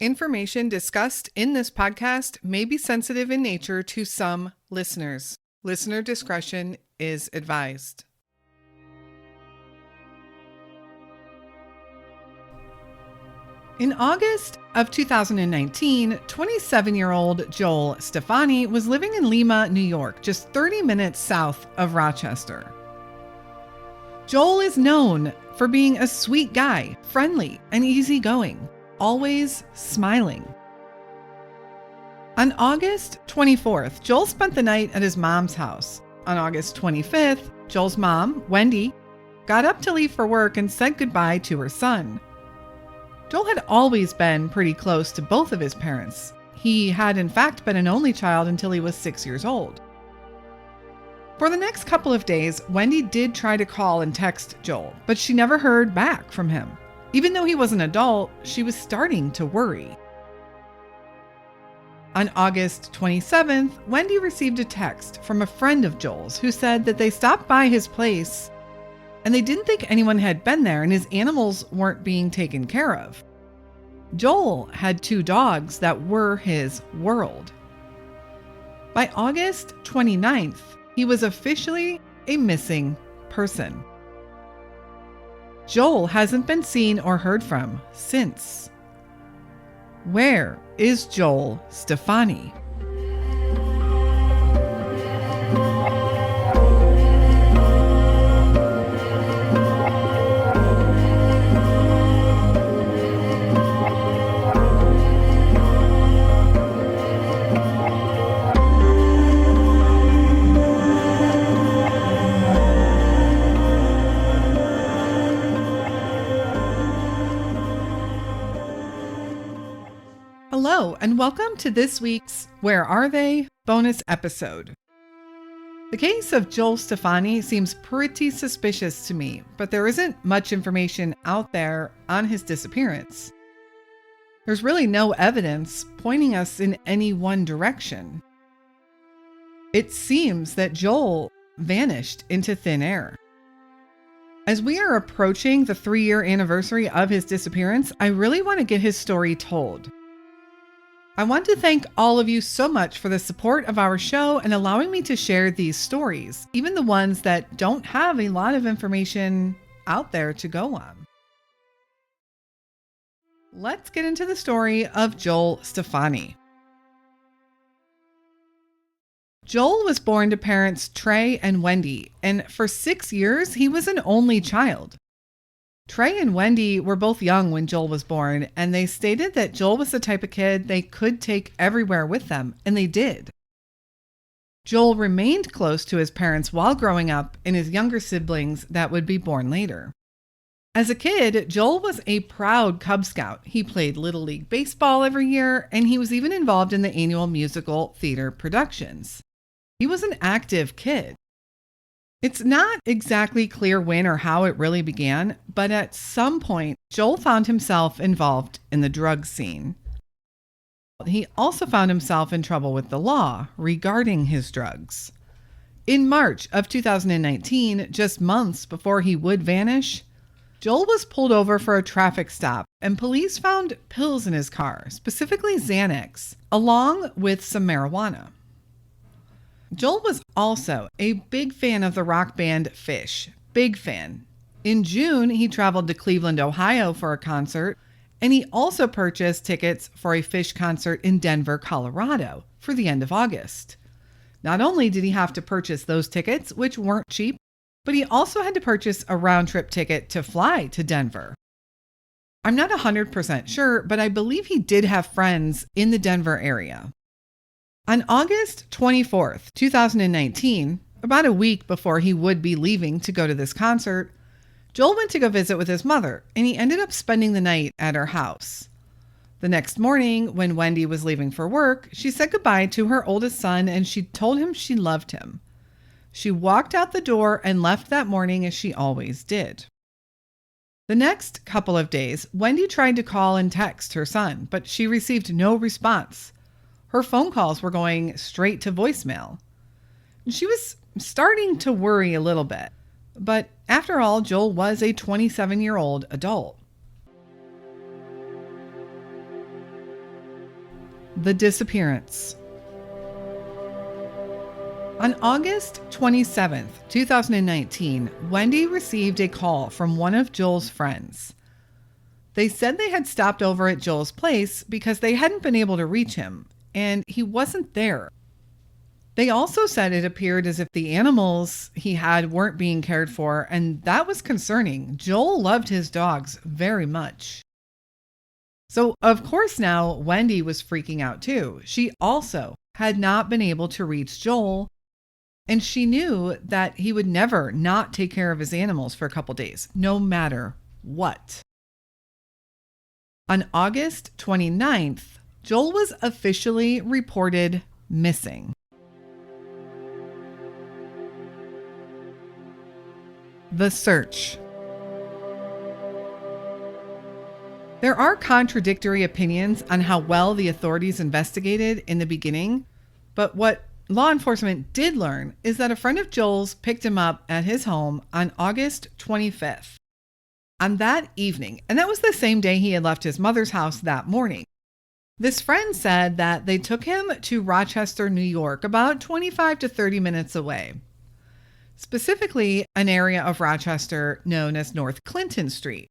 Information discussed in this podcast may be sensitive in nature to some listeners. Listener discretion is advised. In August of 2019, 27-year-old Joel Stephany was living in Lima, New York, just 30 minutes south of Rochester. Joel is known for being a sweet guy, friendly and easygoing, always smiling. On August 24th, Joel spent the night at his mom's house. On August 25th, Joel's mom, Wendy, got up to leave for work and said goodbye to her son. Joel had always been pretty close to both of his parents. He had in fact been an only child until he was 6 years old. For the next couple of days, Wendy did try to call and text Joel, but she never heard back from him. Even though he was an adult, she was starting to worry. On August 27th, Wendy received a text from a friend of Joel's who said that they stopped by his place and they didn't think anyone had been there and his animals weren't being taken care of. Joel had 2 dogs that were his world. By August 29th, he was officially a missing person. Joel hasn't been seen or heard from since. Where is Joel Stephany? Hello, and welcome to this week's Where Are They? Bonus episode. The case of Joel Stephany seems pretty suspicious to me, but there isn't much information out there on his disappearance. There's really no evidence pointing us in any one direction. It seems that Joel vanished into thin air. As we are approaching the 3-year anniversary of his disappearance, I really want to get his story told. I want to thank all of you so much for the support of our show and allowing me to share these stories, even the ones that don't have a lot of information out there to go on. Let's get into the story of Joel Stephany. Joel was born to parents Trey and Wendy, and for 6 years he was an only child. Trey and Wendy were both young when Joel was born, and they stated that Joel was the type of kid they could take everywhere with them, and they did. Joel remained close to his parents while growing up and his younger siblings that would be born later. As a kid, Joel was a proud Cub Scout. He played Little League Baseball every year, and he was even involved in the annual musical theater productions. He was an active kid. It's not exactly clear when or how it really began, but at some point, Joel found himself involved in the drug scene. He also found himself in trouble with the law regarding his drugs. In March of 2019, just months before he would vanish, Joel was pulled over for a traffic stop, and police found pills in his car, specifically Xanax, along with some marijuana. Joel was also a big fan of the rock band Phish. Big fan. In June, he traveled to Cleveland, Ohio for a concert, and he also purchased tickets for a Phish concert in Denver, Colorado for the end of August. Not only did he have to purchase those tickets, which weren't cheap, but he also had to purchase a round-trip ticket to fly to Denver. I'm not 100% sure, but I believe he did have friends in the Denver area. On August 24th, 2019, about a week before he would be leaving to go to this concert, Joel went to go visit with his mother, and he ended up spending the night at her house. The next morning, when Wendy was leaving for work, she said goodbye to her oldest son, and she told him she loved him. She walked out the door and left that morning as she always did. The next couple of days, Wendy tried to call and text her son, but she received no response. Her phone calls were going straight to voicemail. She was starting to worry a little bit, but after all, Joel was a 27-year-old adult. The disappearance. On August 27th, 2019, Wendy received a call from one of Joel's friends. They said they had stopped over at Joel's place because they hadn't been able to reach him, and he wasn't there. They also said it appeared as if the animals he had weren't being cared for, and that was concerning. Joel loved his dogs very much. So, of course, now Wendy was freaking out too. She also had not been able to reach Joel, and she knew that he would never not take care of his animals for a couple days, no matter what. On August 29th, Joel was officially reported missing. The search. There are contradictory opinions on how well the authorities investigated in the beginning, but what law enforcement did learn is that a friend of Joel's picked him up at his home on August 25th. On that evening, and that was the same day he had left his mother's house that morning. This friend said that they took him to Rochester, New York, about 25 to 30 minutes away. Specifically, an area of Rochester known as North Clinton Street.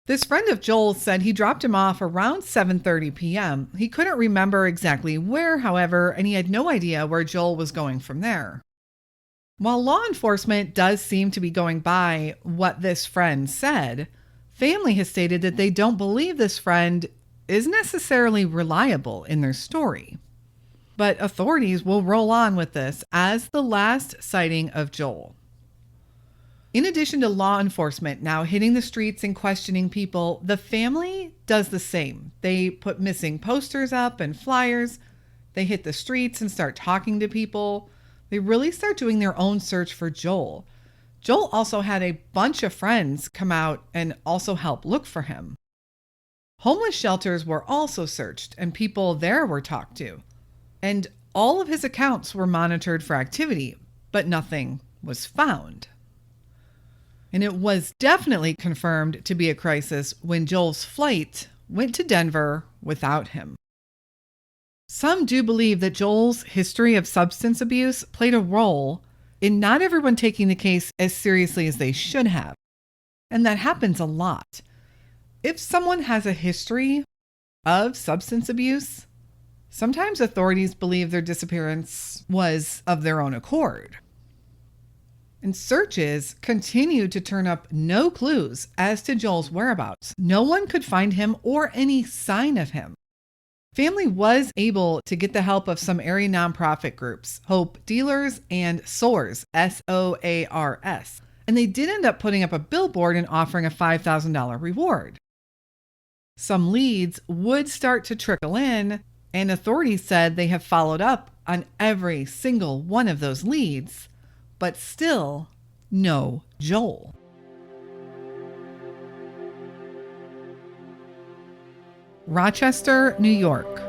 This friend of Joel's said he dropped him off around 7:30 p.m. He couldn't remember exactly where, however, and he had no idea where Joel was going from there. While law enforcement does seem to be going by what this friend said, family has stated that they don't believe this friend is necessarily reliable in their story. But authorities will roll on with this as the last sighting of Joel. In addition to law enforcement now hitting the streets and questioning people, the family does the same. They put missing posters up and flyers. They hit the streets and start talking to people. They really start doing their own search for Joel. Joel also had a bunch of friends come out and also help look for him. Homeless shelters were also searched and people there were talked to. And all of his accounts were monitored for activity, but nothing was found. And it was definitely confirmed to be a crisis when Joel's flight went to Denver without him. Some do believe that Joel's history of substance abuse played a role in not everyone taking the case as seriously as they should have. And that happens a lot. If someone has a history of substance abuse, sometimes authorities believe their disappearance was of their own accord. And searches continued to turn up no clues as to Joel's whereabouts. No one could find him or any sign of him. Family was able to get the help of some area nonprofit groups, Hope Dealers and SOARS, SOARS. And they did end up putting up a billboard and offering a $5,000 reward. Some leads would start to trickle in, and authorities said they have followed up on every single one of those leads, but still no Joel. Rochester, New York.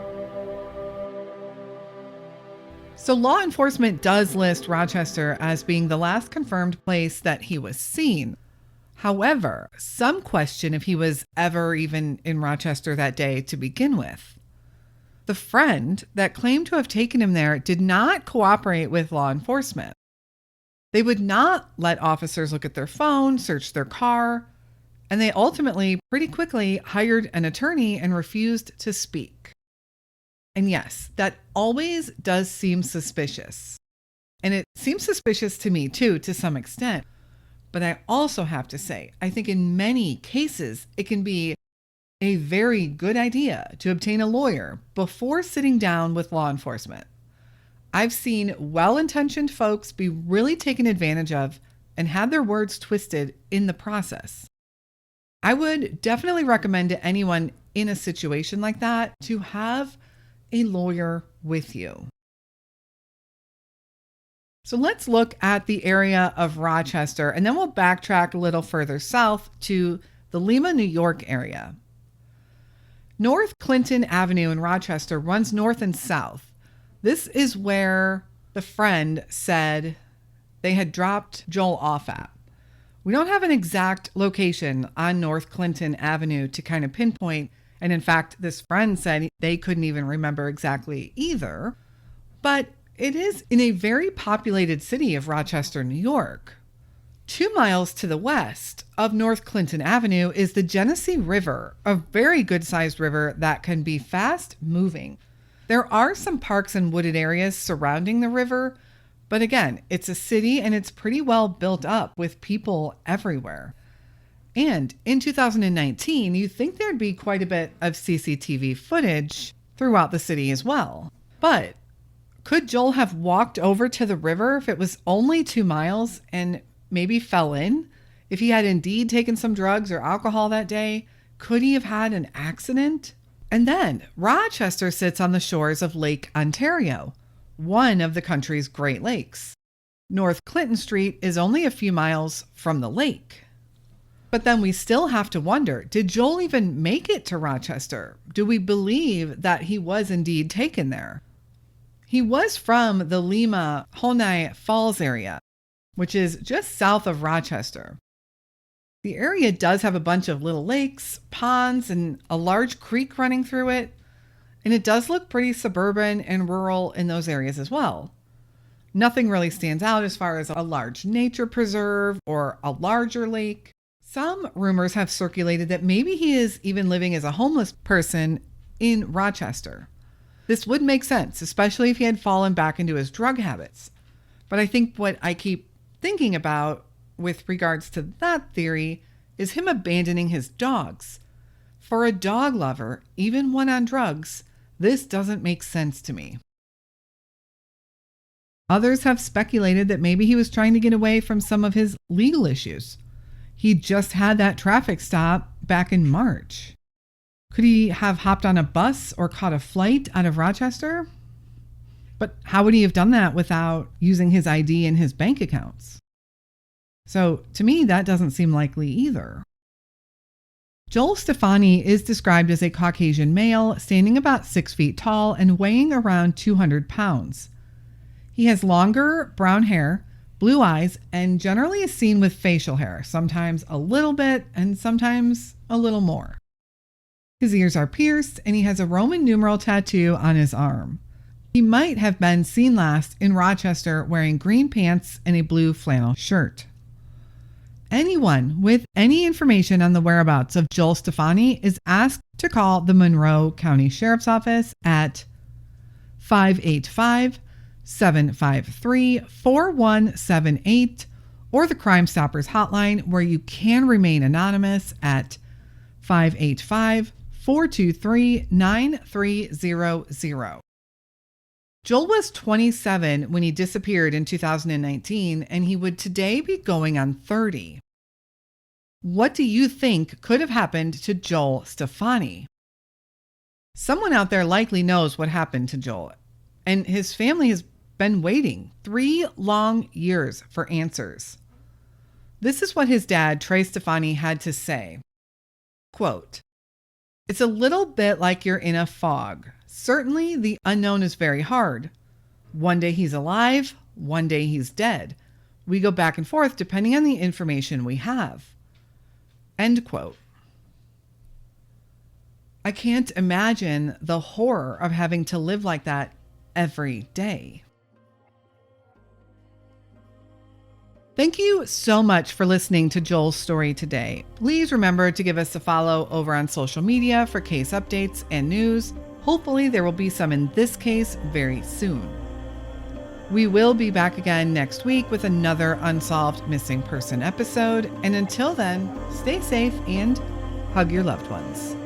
So law enforcement does list Rochester as being the last confirmed place that he was seen. However, some question if he was ever even in Rochester that day to begin with. The friend that claimed to have taken him there did not cooperate with law enforcement. They would not let officers look at their phone, search their car, and they ultimately pretty quickly hired an attorney and refused to speak. And yes, that always does seem suspicious. And it seems suspicious to me too, to some extent. But I also have to say, I think in many cases, it can be a very good idea to obtain a lawyer before sitting down with law enforcement. I've seen well-intentioned folks be really taken advantage of and had their words twisted in the process. I would definitely recommend to anyone in a situation like that to have a lawyer with you. So let's look at the area of Rochester, and then we'll backtrack a little further south to the Lima, New York area. North Clinton Avenue in Rochester runs north and south. This is where the friend said they had dropped Joel off at. We don't have an exact location on North Clinton Avenue to kind of pinpoint And in fact, this friend said they couldn't even remember exactly either. But it is in a very populated city of Rochester, New York. 2 miles to the west of North Clinton Avenue is the Genesee River, a very good-sized river that can be fast-moving. There are some parks and wooded areas surrounding the river, but again, it's a city and it's pretty well built up with people everywhere. And in 2019, you'd think there'd be quite a bit of CCTV footage throughout the city as well. But could Joel have walked over to the river if it was only 2 miles and maybe fell in? If he had indeed taken some drugs or alcohol that day, could he have had an accident? And then Rochester sits on the shores of Lake Ontario, one of the country's Great Lakes. North Clinton Street is only a few miles from the lake. But then we still have to wonder, did Joel even make it to Rochester? Do we believe that he was indeed taken there? He was from the Lima Honai Falls area, which is just south of Rochester. The area does have a bunch of little lakes, ponds, and a large creek running through it. And it does look pretty suburban and rural in those areas as well. Nothing really stands out as far as a large nature preserve or a larger lake. Some rumors have circulated that maybe he is even living as a homeless person in Rochester. This would make sense, especially if he had fallen back into his drug habits. But I think what I keep thinking about with regards to that theory is him abandoning his dogs. For a dog lover, even one on drugs, this doesn't make sense to me. Others have speculated that maybe he was trying to get away from some of his legal issues. He just had that traffic stop back in March. Could he have hopped on a bus or caught a flight out of Rochester? But how would he have done that without using his ID and his bank accounts? So to me, that doesn't seem likely either. Joel Stephany is described as a Caucasian male, standing about 6 feet tall and weighing around 200 pounds. He has longer brown hair, blue eyes, and generally is seen with facial hair, sometimes a little bit and sometimes a little more. His ears are pierced and he has a Roman numeral tattoo on his arm. He might have been seen last in Rochester wearing green pants and a blue flannel shirt. Anyone with any information on the whereabouts of Joel Stephany is asked to call the Monroe County Sheriff's Office at 585-753-4178 or the Crime Stoppers hotline, where you can remain anonymous at 585-423-9300. Joel was 27 when he disappeared in 2019, and he would today be going on 30. What do you think could have happened to Joel Stephany? Someone out there likely knows what happened to Joel, and his family has been waiting 3 long years for answers. This is what his dad, Trey Stephany, had to say. Quote, "It's a little bit like you're in a fog. Certainly, the unknown is very hard. One day he's alive, one day he's dead. We go back and forth depending on the information we have." End quote. I can't imagine the horror of having to live like that every day. Thank you so much for listening to Joel's story today. Please remember to give us a follow over on social media for case updates and news. Hopefully there will be some in this case very soon. We will be back again next week with another Unsolved Missing Person episode. And until then, stay safe and hug your loved ones.